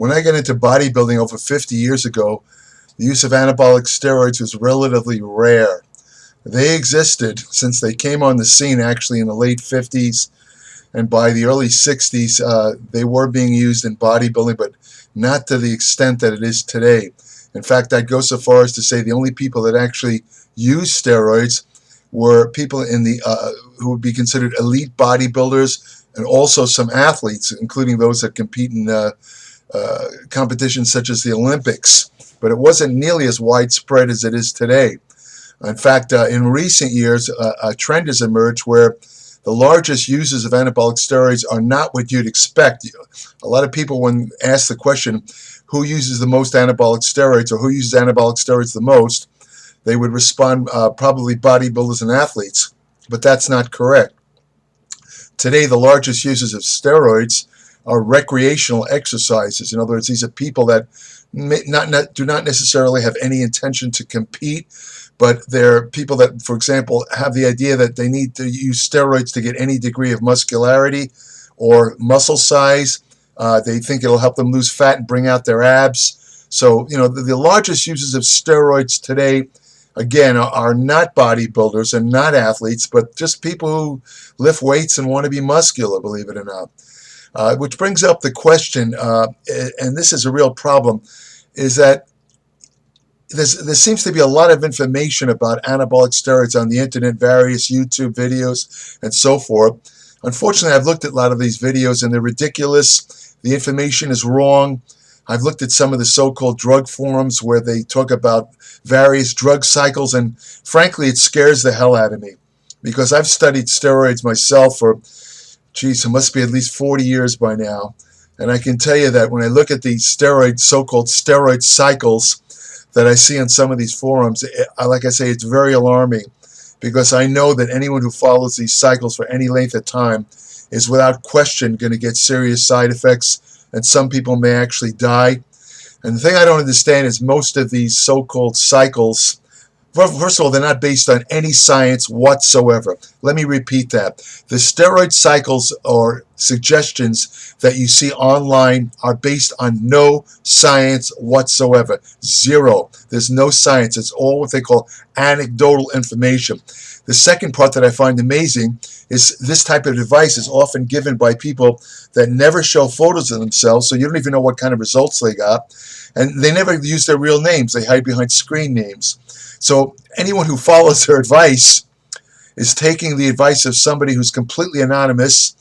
when I got into bodybuilding over 50 years ago, the use of anabolic steroids was relatively rare. They existed since they came on the scene actually in the late 50s, and by the early 60s they were being used in bodybuilding, but not to the extent that it is today. In fact, I'd go so far as to say the only people that actually used steroids were people in the who would be considered elite bodybuilders, and also some athletes, including those that compete in competitions such as the Olympics. But it wasn't nearly as widespread as it is today. In fact, in recent years, a trend has emerged where the largest users of anabolic steroids are not what you'd expect. A lot of people, when asked the question, who uses the most anabolic steroids or who uses anabolic steroids the most, they would respond probably bodybuilders and athletes. But that's not correct. Today, the largest users of steroids are recreational exercises. In other words, these are people that do not necessarily have any intention to compete, but they're people that, for example, have the idea that they need to use steroids to get any degree of muscularity or muscle size. They think it'll help them lose fat and bring out their abs. So, the largest users of steroids today, again, are not bodybuilders and not athletes, but just people who lift weights and want to be muscular, believe it or not. Which brings up the question, and this is a real problem, is that there seems to be a lot of information about anabolic steroids on the internet, various YouTube videos, and so forth. Unfortunately, I've looked at a lot of these videos, and they're ridiculous. The information is wrong. I've looked at some of the so-called drug forums where they talk about various drug cycles, and frankly, it scares the hell out of me, because I've studied steroids myself for, it must be at least 40 years by now. And I can tell you that when I look at these so-called steroid cycles that I see on some of these forums, like I say, it's very alarming, because I know that anyone who follows these cycles for any length of time is without question going to get serious side effects, and some people may actually die. And the thing I don't understand is most of these so-called cycles, first of all, they're not based on any science whatsoever. Let me repeat that. The steroid cycles or suggestions that you see online are based on no science whatsoever. Zero. There's no science. It's all what they call anecdotal information. The second part that I find amazing is this type of advice is often given by people that never show photos of themselves, so you don't even know what kind of results they got. And they never use their real names. They hide behind screen names. So anyone who follows their advice is taking the advice of somebody who's completely anonymous,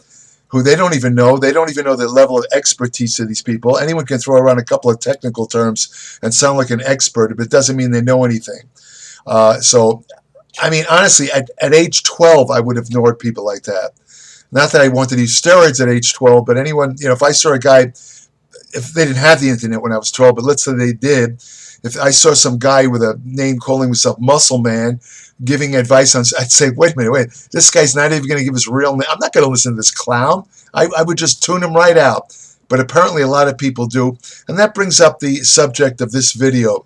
who they don't even know. They don't even know the level of expertise of these people. Anyone can throw around a couple of technical terms and sound like an expert, but it doesn't mean they know anything. So, I mean, honestly, at age 12, I would have ignored people like that. Not that I wanted to use steroids at age 12, but anyone, if I saw a guy, if they didn't have the internet when I was 12, but let's say they did, if I saw some guy with a name calling himself Muscle Man giving advice on, I'd say, wait a minute, this guy's not even going to give his real name. I'm not going to listen to this clown. I would just tune him right out. But apparently a lot of people do. And that brings up the subject of this video,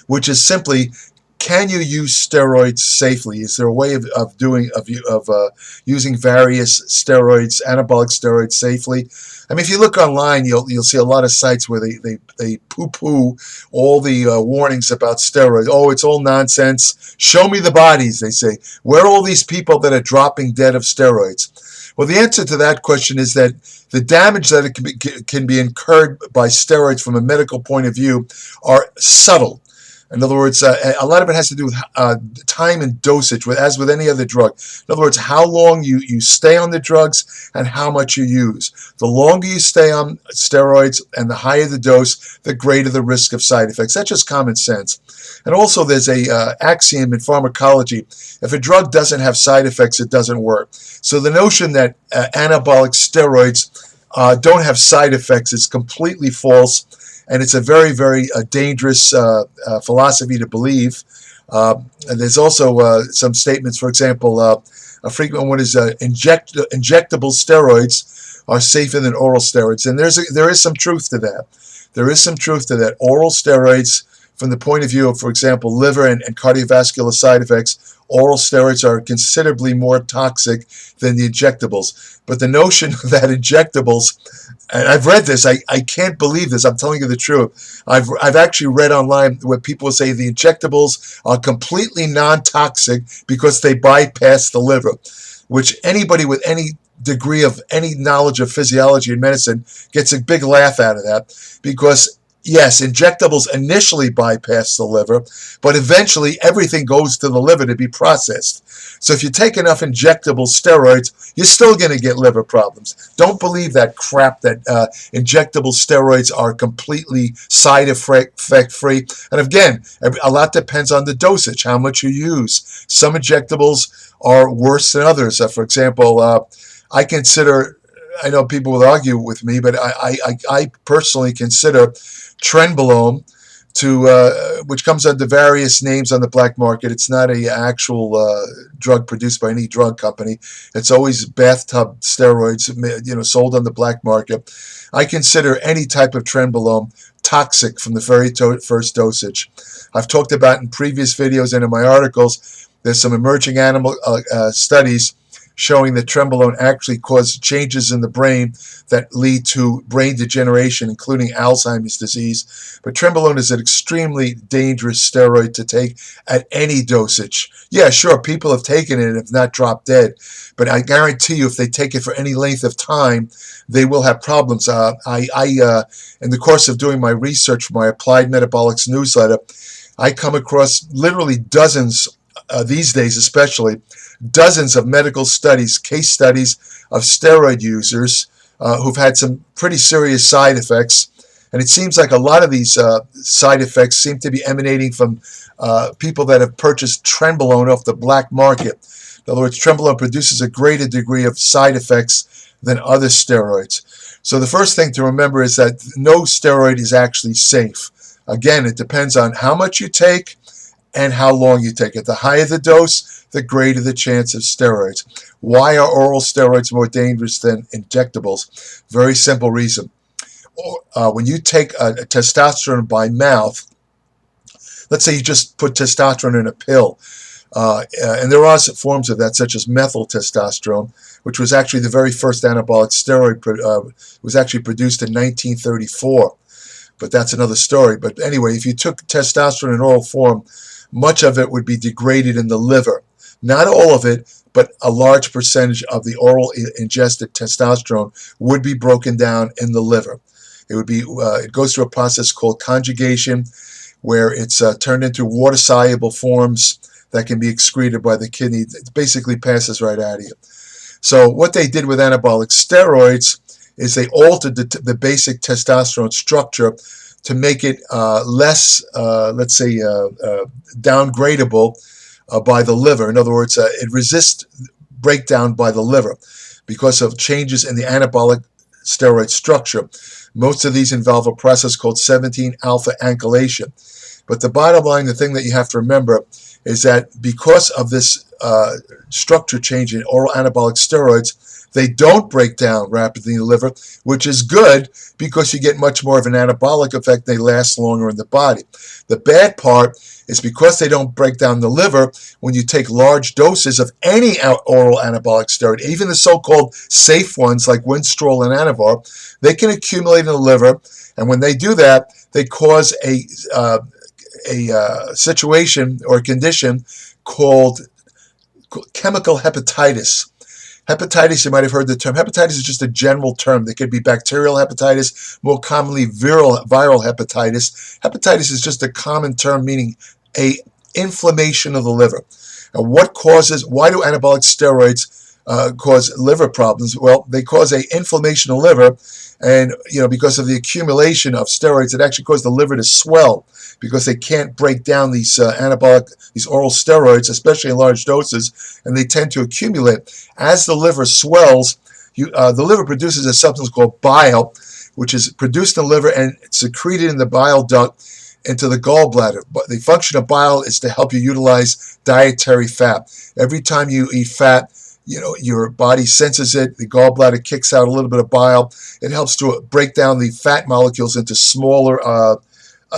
which is simply, can you use steroids safely? Is there a way of using various steroids, anabolic steroids safely? I mean, if you look online, you'll see a lot of sites where they poo-poo all the warnings about steroids. Oh, it's all nonsense. Show me the bodies, they say. Where are all these people that are dropping dead of steroids? Well, the answer to that question is that the damage that can be incurred by steroids from a medical point of view are subtle. In other words, a lot of it has to do with time and dosage, as with any other drug. In other words, how long you stay on the drugs and how much you use. The longer you stay on steroids and the higher the dose, the greater the risk of side effects. That's just common sense. And also there's a axiom in pharmacology. If a drug doesn't have side effects, it doesn't work. So the notion that anabolic steroids don't have side effects is completely false. And it's a very, very dangerous philosophy to believe. And there's also some statements, for example, a frequent one is injectable steroids are safer than oral steroids. And there is some truth to that. There is some truth to that. Oral steroids from the point of view of, for example, liver and cardiovascular side effects, oral steroids are considerably more toxic than the injectables. But the notion that injectables, and I've read this, I can't believe this, I'm telling you the truth. I've actually read online where people say the injectables are completely non-toxic because they bypass the liver, which anybody with any degree of any knowledge of physiology and medicine gets a big laugh out of that, because yes, injectables initially bypass the liver, but eventually everything goes to the liver to be processed. So if you take enough injectable steroids, you're still going to get liver problems. Don't believe that crap that injectable steroids are completely side effect free. And again, a lot depends on the dosage, how much you use. Some injectables are worse than others. For example, I know people will argue with me, but I personally consider trenbolone, which comes under various names on the black market. It's not an actual drug produced by any drug company. It's always bathtub steroids, sold on the black market. I consider any type of trenbolone toxic from the very first dosage. I've talked about in previous videos and in my articles, there's some emerging animal studies showing that trenbolone actually causes changes in the brain that lead to brain degeneration, including Alzheimer's disease. But trenbolone is an extremely dangerous steroid to take at any dosage. Yeah, sure, people have taken it and have not dropped dead, but I guarantee you if they take it for any length of time, they will have problems. In the course of doing my research for my Applied Metabolics newsletter, I come across literally dozens, these days especially, dozens of medical studies, case studies of steroid users who've had some pretty serious side effects. And it seems like a lot of these side effects seem to be emanating from people that have purchased trenbolone off the black market. In other words, trenbolone produces a greater degree of side effects than other steroids. So the first thing to remember is that no steroid is actually safe. Again, it depends on how much you take and how long you take it. The higher the dose, the greater the chance of steroids. Why are oral steroids more dangerous than injectables? Very simple reason. When you take a testosterone by mouth, let's say you just put testosterone in a pill, and there are forms of that, such as methyl testosterone, which was actually the very first anabolic steroid, was actually produced in 1934. But that's another story. But anyway, if you took testosterone in oral form, much of it would be degraded in the liver. Not all of it, but a large percentage of the oral ingested testosterone would be broken down in the liver. It goes through a process called conjugation, where it's turned into water-soluble forms that can be excreted by the kidney. It basically passes right out of you. So what they did with anabolic steroids is they altered the basic testosterone structure to make it less, let's say, downgradable by the liver. In other words, it resists breakdown by the liver because of changes in the anabolic steroid structure. Most of these involve a process called 17-alpha ankylation. But the bottom line, the thing that you have to remember, is that because of this structure change in oral anabolic steroids, they don't break down rapidly in the liver, which is good because you get much more of an anabolic effect. They last longer in the body. The bad part is because they don't break down the liver, when you take large doses of any oral anabolic steroid, even the so-called safe ones like Winstrol and Anavar, they can accumulate in the liver. And when they do that, they cause a situation or a condition called chemical hepatitis. Hepatitis, you might have heard the term. Hepatitis is just a general term. There could be bacterial hepatitis, more commonly viral hepatitis. Hepatitis is just a common term meaning a inflammation of the liver. And why do anabolic steroids cause liver problems? Well, they cause an inflammation of the liver, and because of the accumulation of steroids, it actually causes the liver to swell because they can't break down these these oral steroids, especially in large doses, and they tend to accumulate. As the liver swells, the liver produces a substance called bile, which is produced in the liver and secreted in the bile duct into the gallbladder. But the function of bile is to help you utilize dietary fat. Every time you eat fat, your body senses it. The gallbladder kicks out a little bit of bile. It helps to break down the fat molecules into a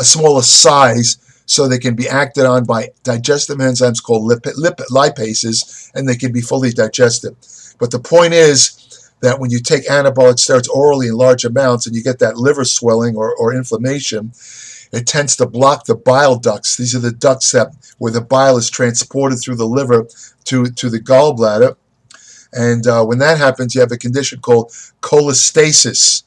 smaller size, so they can be acted on by digestive enzymes called lipases, and they can be fully digested. But the point is that when you take anabolic steroids orally in large amounts and you get that liver swelling or inflammation, it tends to block the bile ducts. These are the ducts where the bile is transported through the liver to the gallbladder. And when that happens, you have a condition called cholestasis,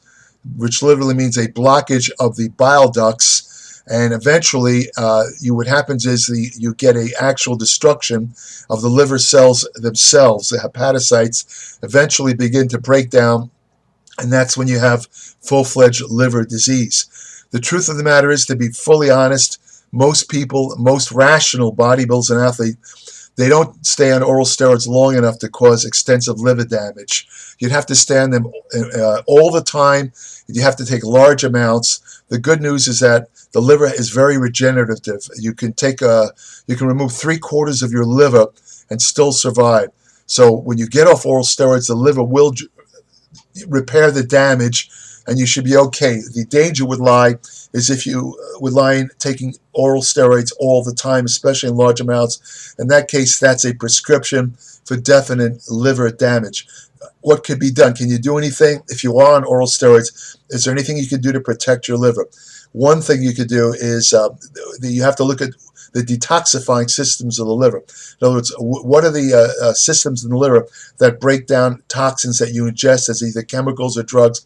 which literally means a blockage of the bile ducts. And eventually, what happens is you get an actual destruction of the liver cells themselves. The hepatocytes eventually begin to break down, and that's when you have full-fledged liver disease. The truth of the matter is, to be fully honest, most people, most rational bodybuilders and athletes, they don't stay on oral steroids long enough to cause extensive liver damage. You'd have to stay on them all the time. You have to take large amounts. The good news is that the liver is very regenerative. You can remove 3/4 of your liver and still survive. So when you get off oral steroids, the liver will repair the damage, and you should be okay. The danger would lie is if you would lie taking oral steroids all the time, especially in large amounts. In that case, that's a prescription for definite liver damage. What could be done? Can you do anything? If you are on oral steroids, is there anything you can do to protect your liver? One thing you could do is you have to look at the detoxifying systems of the liver. In other words, what are the systems in the liver that break down toxins that you ingest as either chemicals or drugs?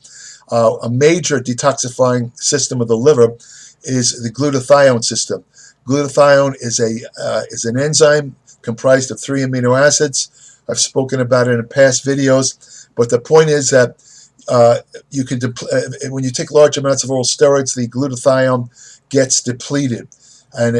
A major detoxifying system of the liver is the glutathione system. Glutathione is an enzyme comprised of 3 amino acids. I've spoken about it in past videos, but the point is that when you take large amounts of oral steroids, the glutathione gets depleted, and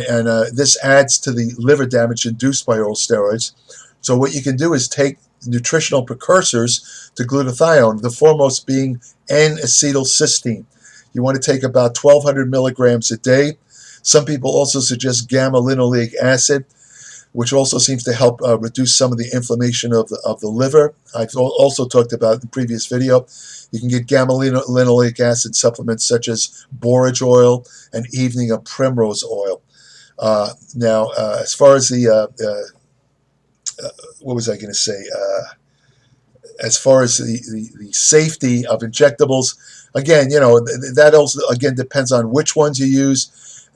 this adds to the liver damage induced by oral steroids. So what you can do is take nutritional precursors to glutathione, the foremost being N-acetylcysteine. You want to take about 1,200 milligrams a day. Some people also suggest gamma-linoleic acid, which also seems to help reduce some of the inflammation of the liver. I've also talked about in the previous video. You can get gamma-linoleic acid supplements such as borage oil and evening of primrose oil. Now, as far as what was I going to say? As far as the safety of injectables, again, that also again depends on which ones you use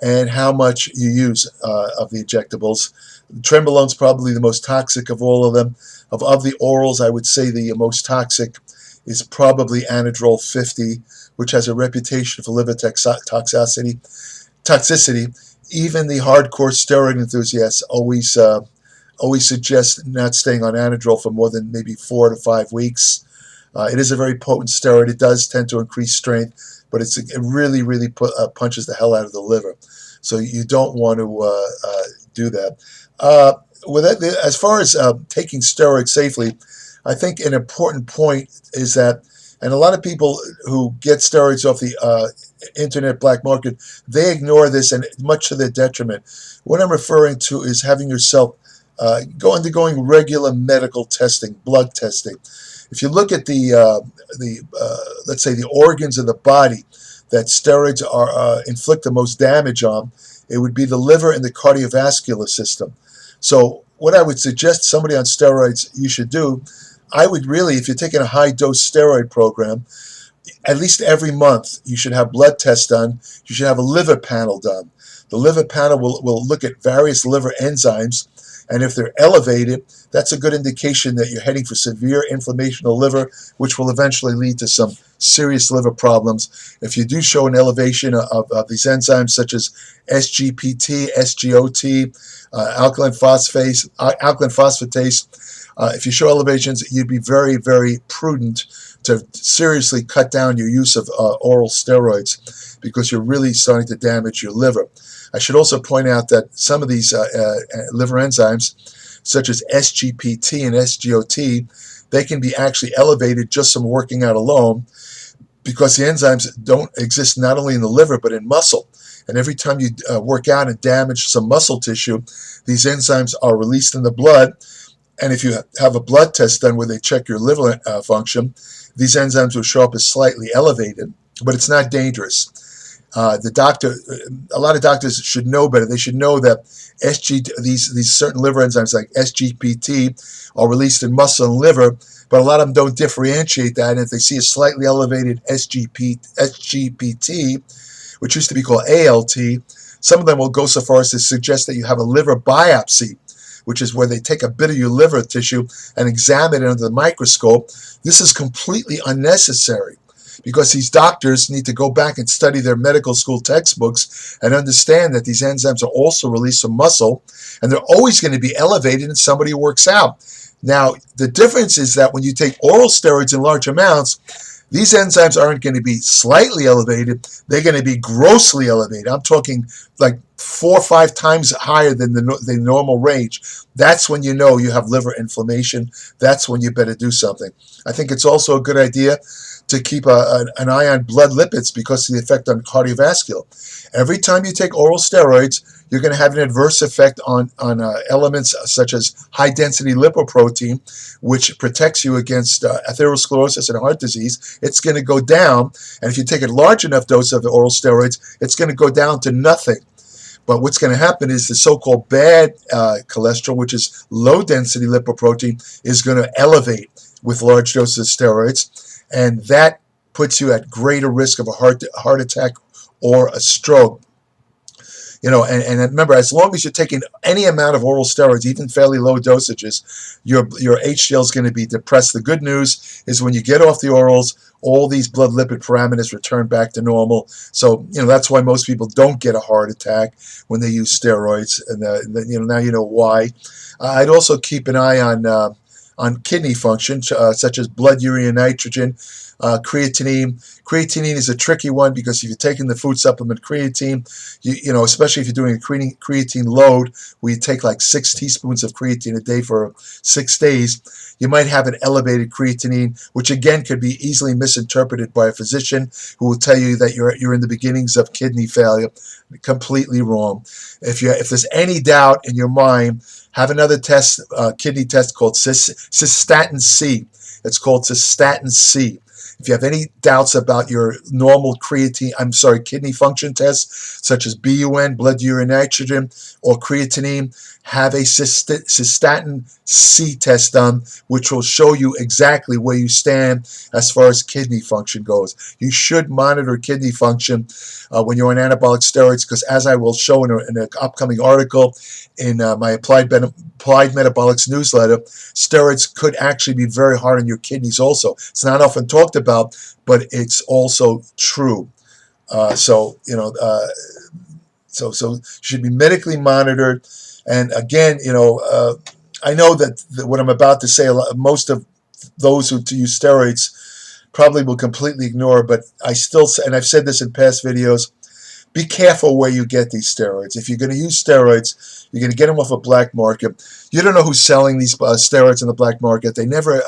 and how much you use of the injectables. Trenbolone is probably the most toxic of all of them. Of the orals, I would say the most toxic is probably Anadrol 50, which has a reputation for liver toxicity. Even the hardcore steroid enthusiasts always suggest not staying on Anadrol for more than maybe 4 to 5 weeks. It is a very potent steroid. It does tend to increase strength, but it really, really punches the hell out of the liver. So you don't want to do that. As far as taking steroids safely, I think an important point is that, and a lot of people who get steroids off the internet black market, they ignore this, and much to their detriment. What I'm referring to is having yourself undergoing regular medical testing, blood testing. If you look at let's say the organs of the body that steroids inflict the most damage on, it would be the liver and the cardiovascular system. So what I would suggest somebody on steroids you should do, I would really, if you're taking a high-dose steroid program, at least every month you should have blood tests done. You should have a liver panel done. The liver panel will look at various liver enzymes, and if they're elevated, that's a good indication that you're heading for severe inflammation of the liver, which will eventually lead to some serious liver problems. If you do show an elevation of these enzymes such as SGPT, SGOT, alkaline phosphatase, if you show elevations, you'd be very, very prudent to seriously cut down your use of oral steroids, because you're really starting to damage your liver. I should also point out that some of these liver enzymes, such as SGPT and SGOT, they can be actually elevated just from working out alone, because the enzymes don't exist not only in the liver but in muscle. And every time you work out and damage some muscle tissue, these enzymes are released in the blood. And if you have a blood test done where they check your liver function, these enzymes will show up as slightly elevated, but it's not dangerous. The doctor, a lot of doctors should know better. They should know that these certain liver enzymes like SGPT are released in muscle and liver, but a lot of them don't differentiate that. And if they see a slightly elevated SGPT, which used to be called ALT, some of them will go so far as to suggest that you have a liver biopsy, which is where they take a bit of your liver tissue and examine it under the microscope. This is completely unnecessary, because these doctors need to go back and study their medical school textbooks and understand that these enzymes are also released from muscle, and they're always going to be elevated in somebody who works out. Now, the difference is that when you take oral steroids in large amounts, these enzymes aren't going to be slightly elevated, they're going to be grossly elevated. I'm talking like 4 or 5 times higher than the normal range. That's when you know you have liver inflammation. That's when you better do something. I think it's also a good idea to keep an eye on blood lipids because of the effect on cardiovascular. Every time you take oral steroids, you're going to have an adverse effect on elements such as high-density lipoprotein, which protects you against atherosclerosis and heart disease. It's going to go down, and if you take a large enough dose of the oral steroids, it's going to go down to nothing. But what's going to happen is the so-called bad cholesterol, which is low-density lipoprotein, is going to elevate with large doses of steroids, and that puts you at greater risk of a heart attack or a stroke. And remember, as long as you're taking any amount of oral steroids, even fairly low dosages, your HDL is going to be depressed. The good news is when you get off the orals, all these blood lipid parameters return back to normal. So, that's why most people don't get a heart attack when they use steroids. And, now you know why. I'd also keep an eye on kidney function, such as blood urea nitrogen, creatinine. Creatinine is a tricky one because if you're taking the food supplement creatine, especially if you're doing a creatine load where you take like 6 teaspoons of creatine a day for 6 days, you might have an elevated creatinine, which again could be easily misinterpreted by a physician who will tell you that you're in the beginnings of kidney failure. Completely wrong. If there's any doubt in your mind, have another test, kidney test called cystatin C. It's called cystatin C. If you have any doubts about your normal kidney function tests, such as BUN, blood urea nitrogen, or creatinine, have a cystatin C test done, which will show you exactly where you stand as far as kidney function goes. You should monitor kidney function when you're on anabolic steroids, because as I will show in an upcoming article in my Applied Metabolics newsletter, steroids could actually be very hard on your kidneys also. It's not often talked about, but it's also true. So should be medically monitored. And again, I know that what I'm about to say, most of those who use steroids probably will completely ignore, but I still say, and I've said this in past videos, be careful where you get these steroids. If you're going to use steroids, you're going to get them off a black market. You don't know who's selling these steroids in the black market. They never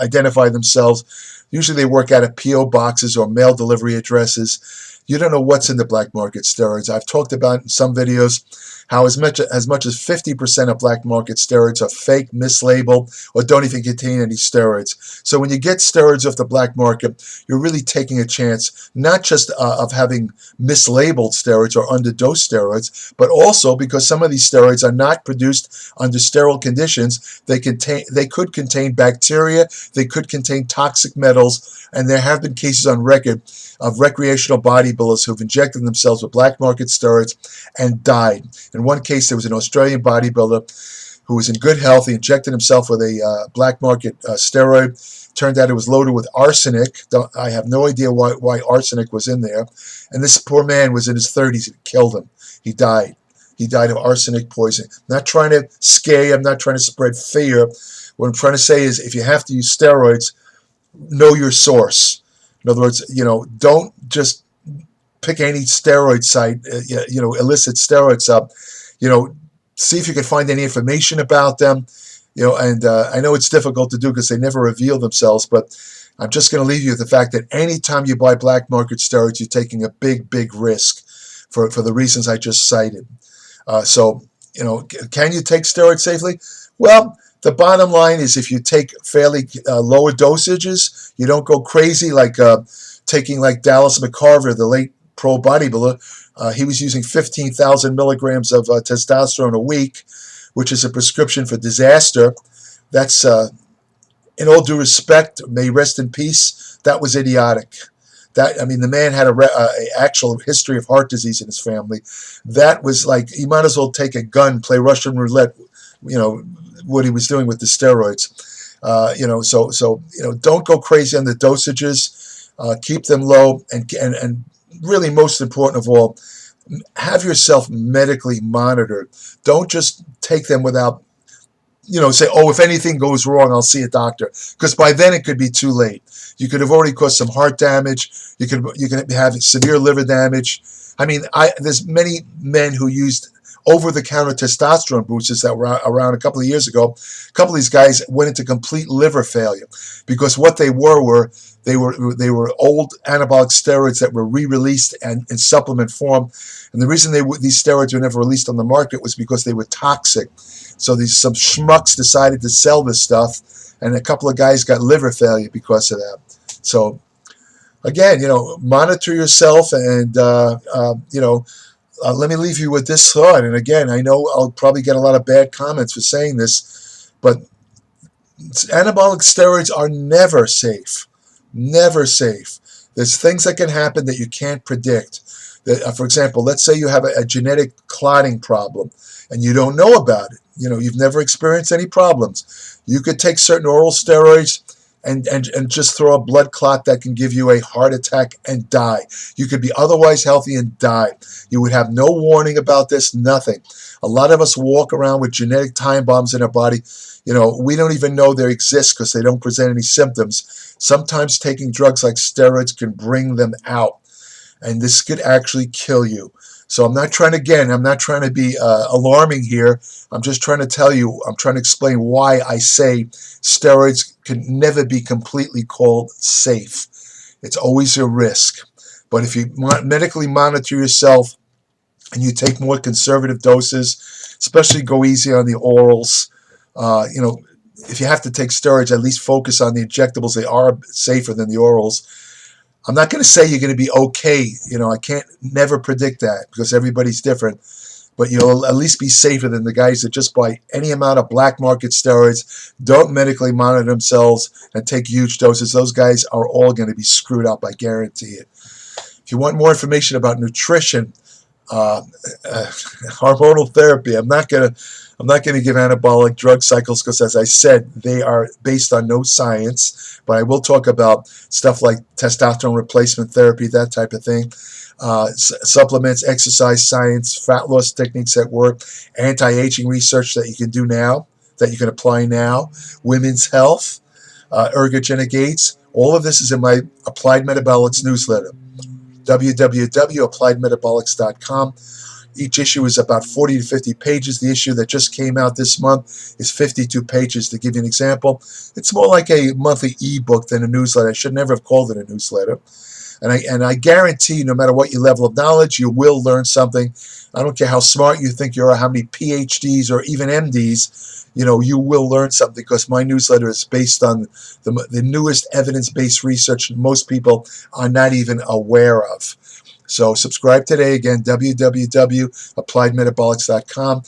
identify themselves. Usually they work out of P.O. boxes or mail delivery addresses. You don't know what's in the black market steroids. I've talked about in some videos how as much as 50% of black market steroids are fake, mislabeled, or don't even contain any steroids. So when you get steroids off the black market, you're really taking a chance, not just of having mislabeled steroids or underdosed steroids, but also because some of these steroids are not produced under sterile conditions. They could contain bacteria, they could contain toxic metals, and there have been cases on record of recreational bodybuilders who've injected themselves with black market steroids and died. In one case, there was an Australian bodybuilder who was in good health. He injected himself with a black market steroid. Turned out it was loaded with arsenic. I have no idea why arsenic was in there. And this poor man was in his 30s. It killed him. He died. He died of arsenic poisoning. I'm not trying to scare you. I'm not trying to spread fear. What I'm trying to say is if you have to use steroids, know your source. In other words, don't just pick any steroid site, illicit steroids up. See if you can find any information about them. And I know it's difficult to do because they never reveal themselves, but I'm just going to leave you with the fact that anytime you buy black market steroids, you're taking a big, big risk for the reasons I just cited. Can you take steroids safely? Well, the bottom line is if you take fairly lower dosages, you don't go crazy like taking like Dallas McCarver, the late pro bodybuilder. He was using 15,000 milligrams of testosterone a week, which is a prescription for disaster. That's, in all due respect, may rest in peace, that was idiotic. That, I mean, the man had a actual history of heart disease in his family. That was like, he might as well take a gun, play Russian roulette, what he was doing with the steroids. Don't go crazy on the dosages. Keep them low, and really, most important of all, have yourself medically monitored. Don't just take them without, say, oh, if anything goes wrong, I'll see a doctor. Because by then it could be too late. You could have already caused some heart damage. You could have severe liver damage. I mean, there's many men who used over-the-counter testosterone boosters that were around a couple of years ago. A couple of these guys went into complete liver failure because what they were old anabolic steroids that were re-released and in supplement form. And the reason these steroids were never released on the market was because they were toxic. So some schmucks decided to sell this stuff, and a couple of guys got liver failure because of that. So again, monitor yourself, and let me leave you with this thought. And again, I know I'll probably get a lot of bad comments for saying this, but anabolic steroids are never safe. Never safe. There's things that can happen that you can't predict. For example, let's say you have a genetic clotting problem and you don't know about it. You've never experienced any problems. You could take certain oral steroids and just throw a blood clot that can give you a heart attack and die. You could be otherwise healthy and die. You would have no warning about this, nothing. A lot of us walk around with genetic time bombs in our body. We don't even know they exist because they don't present any symptoms. Sometimes taking drugs like steroids can bring them out, and this could actually kill you. So I'm not trying to be alarming here. I'm just trying to tell you, I'm trying to explain why I say steroids can never be completely called safe. It's always a risk. But if you medically monitor yourself and you take more conservative doses, especially go easy on the orals, if you have to take steroids, at least focus on the injectables. They are safer than the orals. I'm not going to say you're going to be okay. I can't never predict that because everybody's different. But you'll at least be safer than the guys that just buy any amount of black market steroids, don't medically monitor themselves, and take huge doses. Those guys are all going to be screwed up, I guarantee it. If you want more information about nutrition, hormonal therapy, I'm not going to give anabolic drug cycles because, as I said, they are based on no science. But I will talk about stuff like testosterone replacement therapy, that type of thing. Supplements, exercise science, fat loss techniques that work, anti-aging research that you can do now, that you can apply now, women's health, ergogenic aids. All of this is in my Applied Metabolics newsletter, www.appliedmetabolics.com. Each issue is about 40 to 50 pages. The issue that just came out this month is 52 pages. To give you an example, it's more like a monthly ebook than a newsletter. I should never have called it a newsletter. And I guarantee, no matter what your level of knowledge, you will learn something. I don't care how smart you think you are, how many PhDs or even MDs, you will learn something because my newsletter is based on the newest evidence-based research most people are not even aware of. So subscribe today. Again, www.appliedmetabolics.com.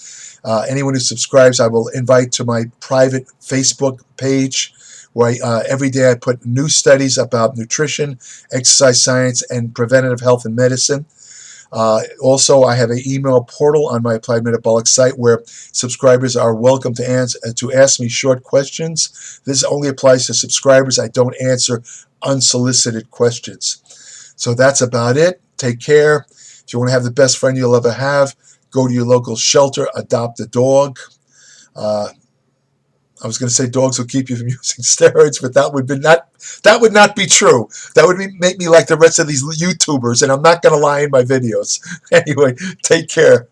Anyone who subscribes, I will invite to my private Facebook page where every day I put new studies about nutrition, exercise science, and preventative health and medicine. Also, I have an email portal on my Applied Metabolics site where subscribers are welcome to ask me short questions. This only applies to subscribers. I don't answer unsolicited questions. So that's about it. Take care. If you want to have the best friend you'll ever have, go to your local shelter, adopt a dog. I was going to say dogs will keep you from using steroids, but that would not be true. That would make me like the rest of these YouTubers, and I'm not going to lie in my videos. Anyway, take care.